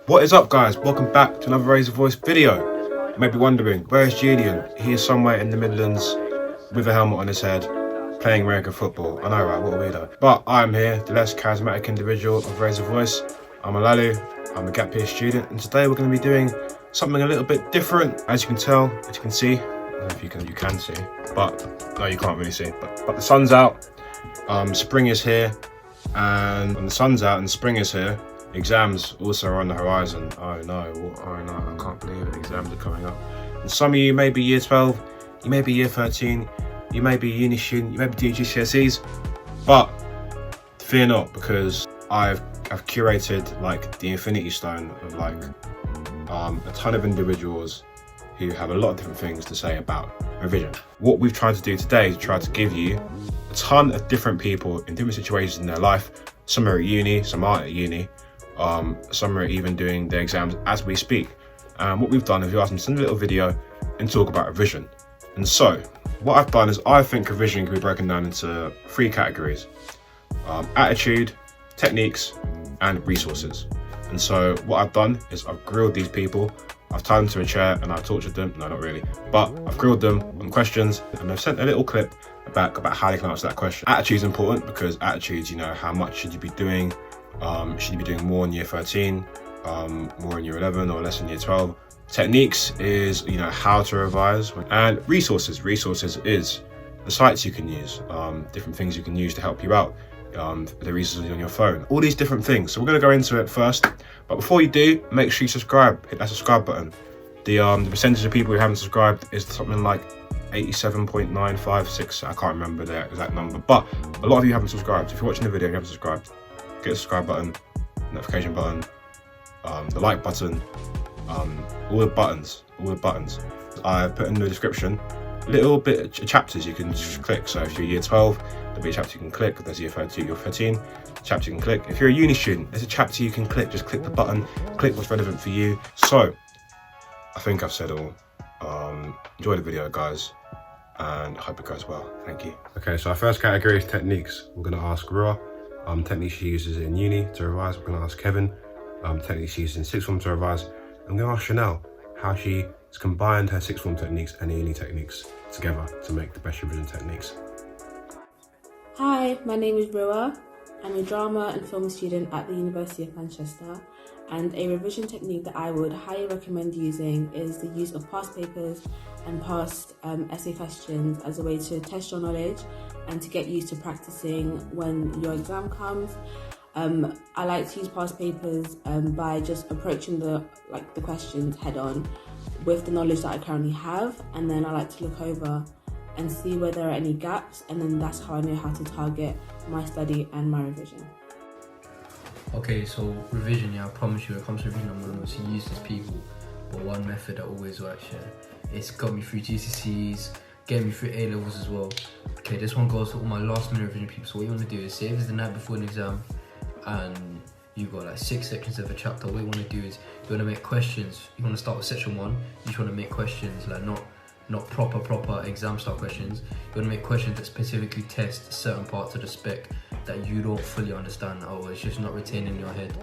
What is up, guys? Welcome back to another Raise a Voice video. You may be wondering, where's Julian? He is somewhere in the Midlands with a helmet on his head, playing American football. I know, right? What a weirdo. But I'm here, the less charismatic individual of Raise a Voice. I'm Alalu, I'm a gap year student, and today we're going to be doing something a little bit different. As you can tell, as you can see, I don't know if you can see, but no, you can't really see. But the sun's out, spring is here, and when the sun's out and spring is here, exams also are on the horizon. Oh no, I can't believe it. Exams are coming up. And some of you may be year 12, you may be year 13, you may be a uni student, you may be doing GCSEs, but fear not, because I've curated like the infinity stone of like a ton of individuals who have a lot of different things to say about revision. What we've tried to do today is try to give you a ton of different people in different situations in their life. Some are at uni, some aren't at uni. Some are even doing their exams as we speak. What we've done is we asked them to send a little video and talk about revision. And so what I've done is I think revision can be broken down into three categories: attitude, techniques, and resources. And so what I've done is I've grilled these people, I've tied them to a chair and I've tortured them. No, not really, but I've grilled them on questions and I've sent a little clip back about how they can answer that question. Attitude is important because attitudes, you know, how much should you be doing? Should you be doing more in year 13, more in year 11, or less in year 12? Techniques is, you know, how to revise. And resources is the sites you can use, different things you can use to help you out, the resources on your phone, all these different things. So we're going to go into it first, but before you do, make sure you subscribe. Hit that subscribe button. The percentage of people who haven't subscribed is something like 87.956. I can't remember the exact number, but a lot of you haven't subscribed. If you're watching the video and you haven't subscribed, get the subscribe button, notification button, the like button, all the buttons. I put in the description little bit chapters you can click. So if you're year 12, there'll be a chapter you can click. If there's year 13, you're 13, chapter you can click. If you're a uni student, there's a chapter you can click. Just click the button, click what's relevant for you. So I think I've said all. Enjoy the video, guys, and I hope it goes well. Thank you. Okay, so our first category is techniques. We're going to ask Rua techniques she uses in uni to revise. We're going to ask Kevin techniques she uses in sixth form to revise. I'm going to ask Chanel how she has combined her sixth form techniques and uni techniques together to make the best revision techniques. Hi, my name is Rua. I'm a drama and film student at the University of Manchester, and a revision technique that I would highly recommend using is the use of past papers and past essay questions as a way to test your knowledge and to get used to practicing when your exam comes. I like to use past papers by just approaching the questions head on with the knowledge that I currently have, and then I like to look over and see where there are any gaps, and then that's how I know how to target my study and my revision. Okay, so revision, yeah, I promise you, when it comes to revision, I'm going to use these people, but one method that always works, yeah, it's got me through GCSEs, get me through A-levels as well. Okay, this one goes to all my last minute revision people. So what you want to do is, say if it's the night before an exam and you've got like 6 sections of a chapter, what you want to do is you want to make questions. You want to start with section 1, you just want to make questions like not proper exam style questions. You want to make questions that specifically test certain parts of the spec that you don't fully understand, or it's just not retaining in your head.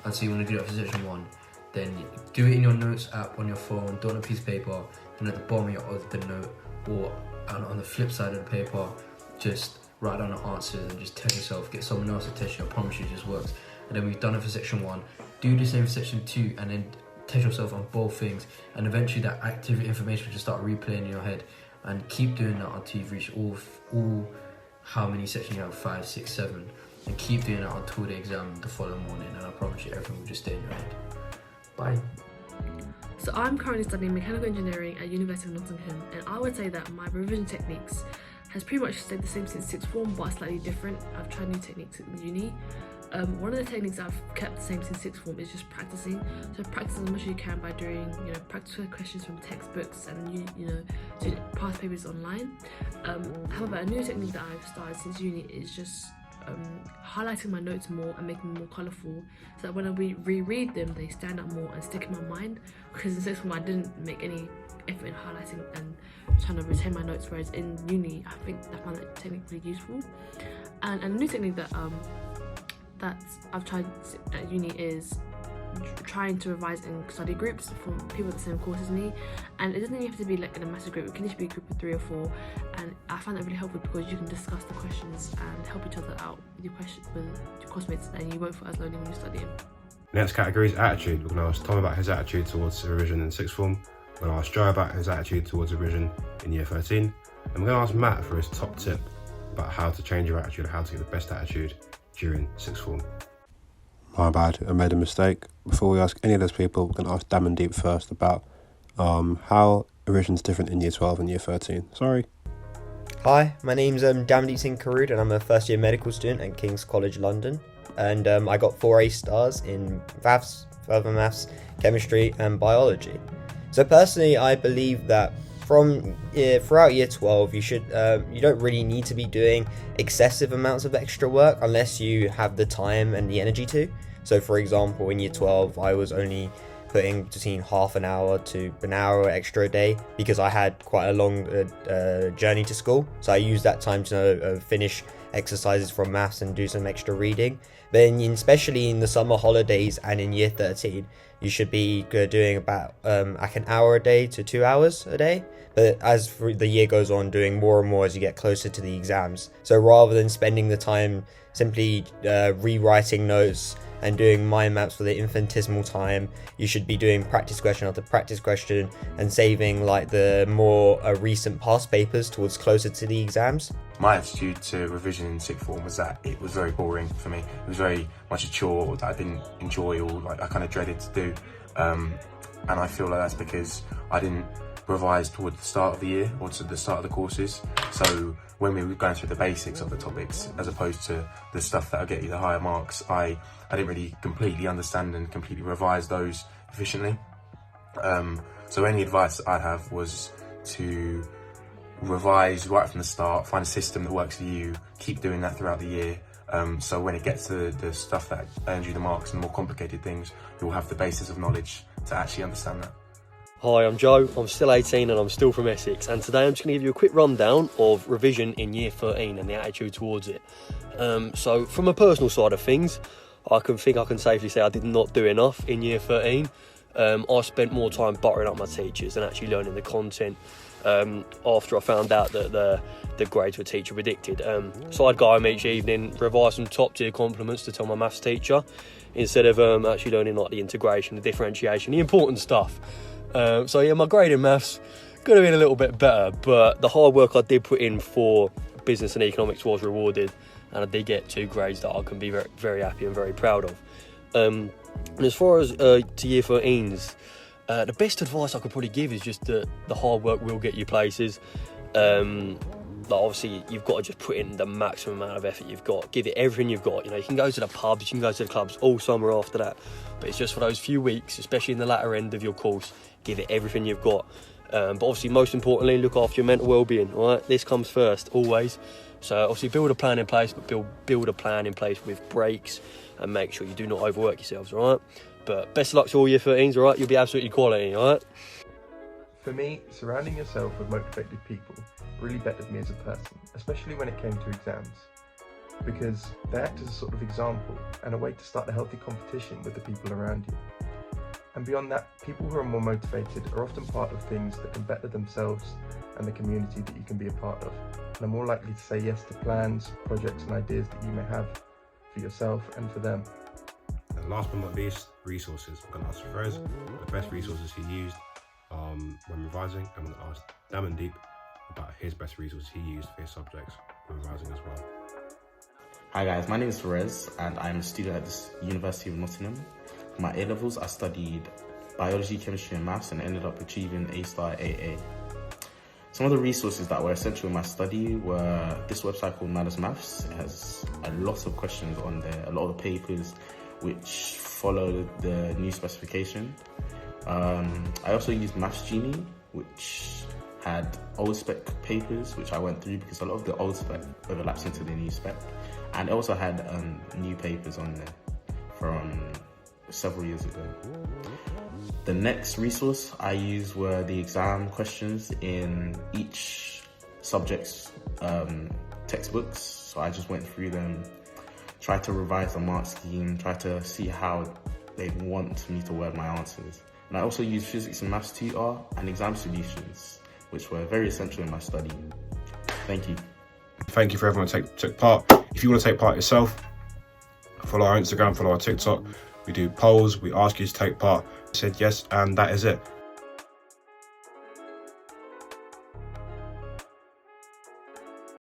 And so you want to do that for section 1. Then do it in your notes app on your phone, do it on a piece of paper, and at the bottom of the note, or on the flip side of the paper, just write down the answers and just test yourself. Get someone else to test you, I promise you it just works. And then we've done it for section 1. Do the same for section 2, and then test yourself on both things, and eventually that active information will just start replaying in your head. And keep doing that until you've reached all how many sections you have, 5, 6, 7, and keep doing that until the exam the following morning, and I promise you everything will just stay in your head. Bye. So I'm currently studying mechanical engineering at University of Nottingham, and I would say that my revision techniques has pretty much stayed the same since sixth form, but slightly different. I've tried new techniques in uni. One of the techniques I've kept the same since sixth form is just practicing. So practice as much as you can by doing, you know, practice questions from textbooks and you know, doing past papers online. However, a new technique that I've started since uni is just highlighting my notes more and making them more colourful, so that when I reread them, they stand out more and stick in my mind. Because in sixth form, I didn't make any effort in highlighting and trying to retain my notes, whereas in uni, I think I found that technique really useful. And a new technique that that I've tried at uni is trying to revise in study groups for people at the same course as me, and it doesn't even have to be like in a massive group. It can just be a group of 3 or 4, and I find that really helpful because you can discuss the questions and help each other out with your classmates, and you won't feel as lonely when you're studying. Next category is attitude. We're going to ask Tom about his attitude towards revision in sixth form. We're going to ask Joe about his attitude towards revision in year 13. And we're going to ask Matt for his top tip about how to change your attitude, how to get the best attitude during sixth form. My bad, I made a mistake. Before we ask any of those people, we're going to ask Dam and Deep first about how revision's different in year 12 and year 13. Sorry. Hi, my name's Damdeep Singh Karood, and I'm a first year medical student at King's College London. And I got 4 A stars in maths, further maths, chemistry and biology. So personally, I believe that throughout year 12, you don't really need to be doing excessive amounts of extra work unless you have the time and the energy to. So for example, in year 12, I was only putting between half an hour to an hour extra a day because I had quite a long journey to school. So I used that time to finish exercises from maths and do some extra reading. Then especially in the summer holidays and in year 13, you should be doing about like an hour a day to 2 hours a day. But as the year goes on, doing more and more as you get closer to the exams. So rather than spending the time simply rewriting notes and doing mind maps for the infinitesimal time, you should be doing practice question after practice question and saving like the more recent past papers towards closer to the exams. My attitude to revision in sixth form was that it was very boring for me. It was very much a chore that I didn't enjoy, or like I kind of dreaded to do. And I feel like that's because I didn't revise towards the start of the year or to the start of the courses. So when we were going through the basics of the topics, as opposed to the stuff that'll get you the higher marks, I didn't really completely understand and completely revise those efficiently. So any advice that I'd have was to revise right from the start, find a system that works for you, keep doing that throughout the year. So when it gets to the stuff that earns you the marks and more complicated things, you'll have the basis of knowledge to actually understand that. Hi, I'm Joe, I'm still 18 and I'm still from Essex, and today I'm just going to give you a quick rundown of revision in year 13 and the attitude towards it. So from a personal side of things, I can safely say I did not do enough in year 13. I spent more time buttering up my teachers and actually learning the content after I found out that the grades were teacher predicted. So I'd go home each evening, revise some top tier compliments to tell my maths teacher, instead of actually learning like the integration, the differentiation, the important stuff. So yeah, my grade in maths could have been a little bit better, but the hard work I did put in for business and economics was rewarded, and I did get 2 grades that I can be very, very happy and very proud of. And as far as to year 13s, the best advice I could probably give is just that the hard work will get you places. Like obviously you've got to just put in the maximum amount of effort you've got, give it everything you've got. You know, you can go to the pubs, you can go to the clubs all summer after that, but it's just for those few weeks, especially in the latter end of your course, give it everything you've got. But obviously most importantly, look after your mental well-being, all right? This comes first, always. So obviously build a plan in place, but build a plan in place with breaks, and make sure you do not overwork yourselves, all right? But best of luck to all year 13s, all right? You'll be absolutely quality, all right? For me, surrounding yourself with motivated people really bettered me as a person, especially when it came to exams, because they act as a sort of example and a way to start a healthy competition with the people around you. And beyond that, people who are more motivated are often part of things that can better themselves and the community that you can be a part of, and are more likely to say yes to plans, projects and ideas that you may have for yourself and for them. And last but not least, resources. We're going to ask Ferez the best resources he used when revising, and we're going to ask Dam and Deep about his best resources he used for his subjects when revising as well. Hi guys, my name is Ferez and I'm a student at the University of Nottingham. For my A-levels, I studied biology, chemistry and maths and ended up achieving A-star AA. Some of the resources that were essential in my study were this website called Mad as Maths. It has a lot of questions on there, a lot of papers which follow the new specification. I also used Maths Genie, which had old spec papers, which I went through because a lot of the old spec overlaps into the new spec. And it also had new papers on there from several years ago. The next resource I used were the exam questions in each subject's textbooks. So I just went through them, tried to revise the mark scheme, tried to see how they want me to word my answers. And I also used physics and maths tutor and exam solutions, which were very essential in my study. Thank you. Thank you for everyone who took part. If you want to take part yourself, follow our Instagram, follow our TikTok. We do polls, we ask you to take part. You said yes, and that is it.